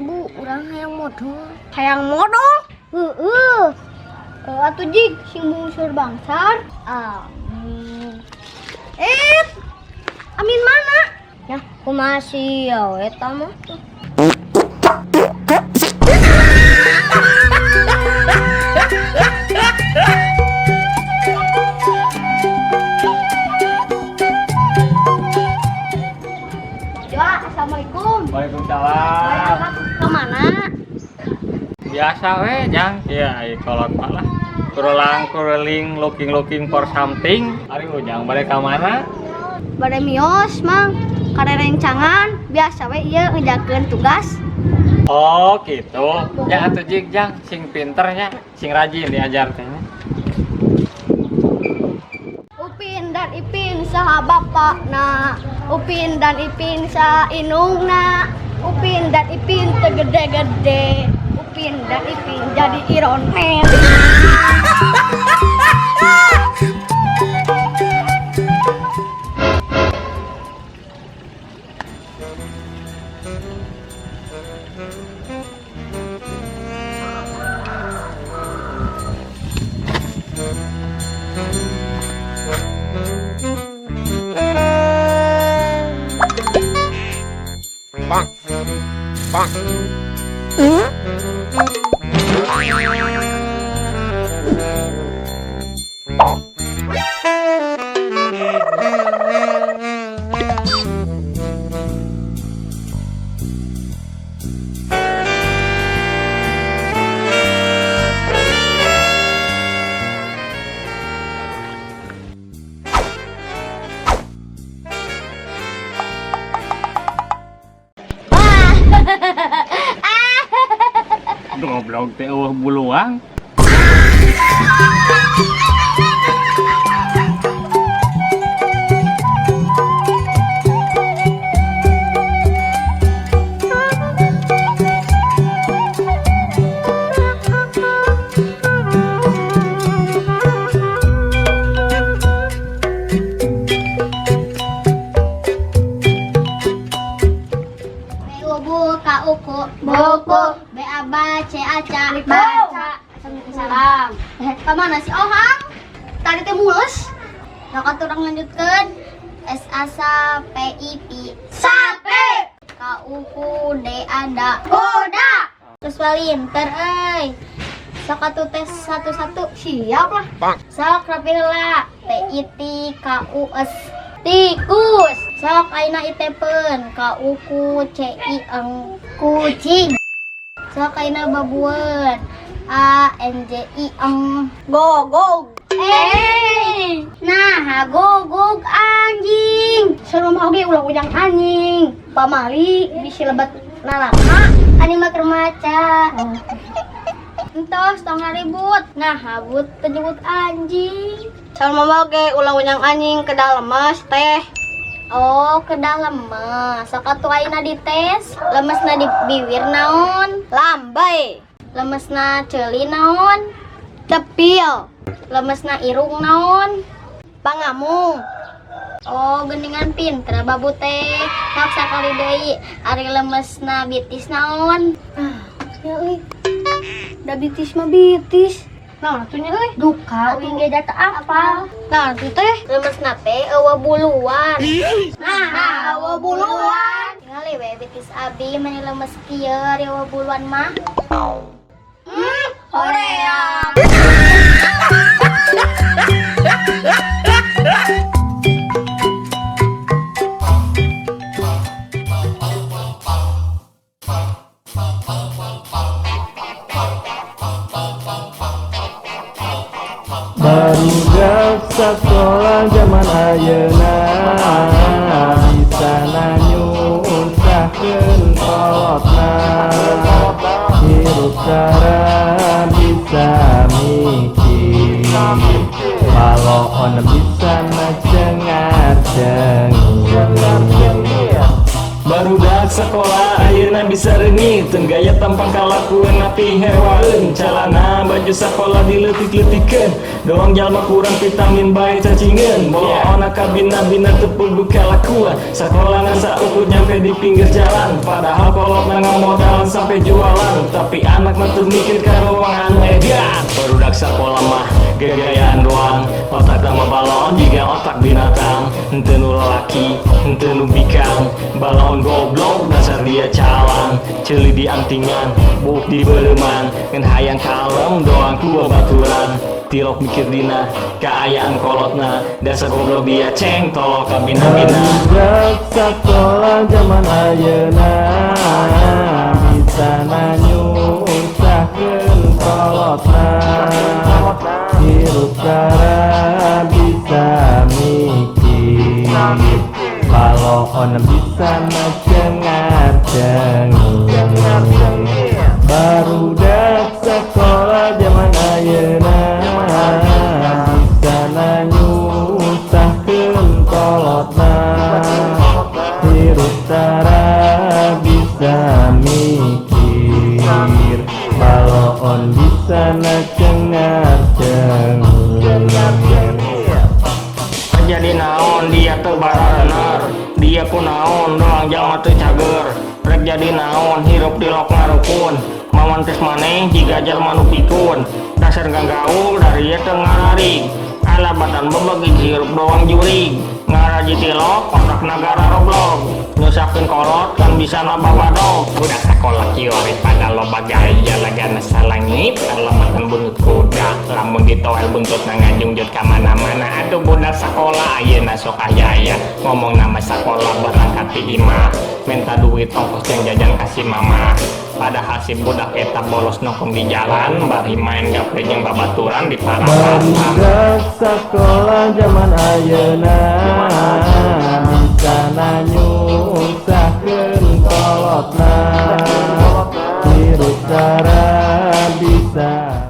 Bu, urang hayang modal. Atuh jig sing bungsur bangsar. Amin mana? Ya, kumaha sih eta mah. Assalamualaikum. Waalaikumsalam. Kemana? Biasa we jang. Iya, kolot lah. Kuruling looking for something. Ari ujang balik ka mana? Bade mios, Mang. Karerencangan biasa we ieu ngejakeun tugas. Oh, gitu. Ya atuh jig jang sing pinternya, sing rajin diajar teh. Upin dan Ipin saha bapakna. Upin dan Ipin saha indungna. Upin dan Ipin teu gede-gede. Upin dan Ipin jadi Iron Man. Bang. Goblok teh eueuh buluang. Buku baca salam. Kemana si Ohang? Tadi teh mulus. Nah, orang lanjutkan S asa PIP sape. KUU D ada kuda. Terus walinter sok atuh tes satu-satu siap lah. Sok rapi heula. TIT KUS tikus. Sok aina itepen KUU CI kucing. Sok aina babuan ANJI gogog. Nah gogog anjing. Serum oge ulah ujang anjing. Pamali bisi lebat lalaka anjing mah keur maca. Entos tong ribut. Nah habut terjebut anjing. Sama oge ulah ujang anjing ke dalam mas teh. Oh, ke dalam mah. Sok atuh ayeuna dites. Lemesna di bibir naon? Lambai. Lemesna ceuli naon? Tepil. Lemesna irung naon? Pangamung. Oh, geuningan pinter babu teh. Sok sakali deui ari lemesna bitis naon? Ya euy. Da bitis mah bitis. Nah, atunya euy. Duka uing ge data apa? Nah, itu teh lemesna teh eueuh buluan. Nah, eueuh buluan. Tingali we bitis abi meni lemes kieu eueuh buluan mah. Hoream. Barudak sekolah zaman ayeuna bisa nyusahkeun kolotna hirup cara bisa mikir paloon bisa nacengar cengir. Barudak sekolah ayeuna bisa rengit, gaya tampang kalakuan napi hewaeun, calana baju sekolah diletik-letikeun, doang jalma kurang vitamin bae cacingeun, boloona kabina-bina tepung kalakuan, sekolahna saukur nyampe di pinggir jalan, padahal kolotna ngamodalan sampai jualan, tapi anak mah teu mikir ka ruangan edan. Barudak sekolah mah gaya-gayaan doang, otak mah balon jiga otak binatang, henteu nu lalaki henteu nu bikang, balon goblok dasar dia calang, ceuli di angtingan buk di beuleman, ngan hayang kalem doang ku baturan, tilok mikir dina kaayaan kolotna, dasar goblok dia ceng tolol kabina-bina. Budak sekolah zaman ayeuna bisa nyusahkeun kolotna, hirup cara bisa mikir, balon bisa cengar-cengir. Barudak sekolah zaman ayeuna bisa nyusahkeun kolotna, hirup cara bisa mikir, balon bisa cengar-cengir. Jadi naon dia teu bararener, dia ku naon doang jalma teu cager, rek jadi naon hirup di lok ngarukun, mawan tes maneh jiga jalma nu pikun, dasar ganggaul dari ieu teu ngararig, ala badan bebegig hirup doang jurig, ngaraji tilok otak nagara roblog, nyusahkeun kolot kan bisa nambah badog. Budak sekolah kieu pada loba gaya lagana salangit, kalau makan buntut kuda, lamun ditoel buntutna ngajungjut ka mana-mana. Aduh budak sekolah ayeuna sok aya ngomong nama sekolah berangkat ti imah, minta duit ongkos yang jajan kasih mama. Padahal si budak eta bolos nongkrong di jalan, bari main gaple jeung babaturan di parapan. Barudak sekolah zaman ayeuna bisa nyusahkeun kolotna, hirup cara bisa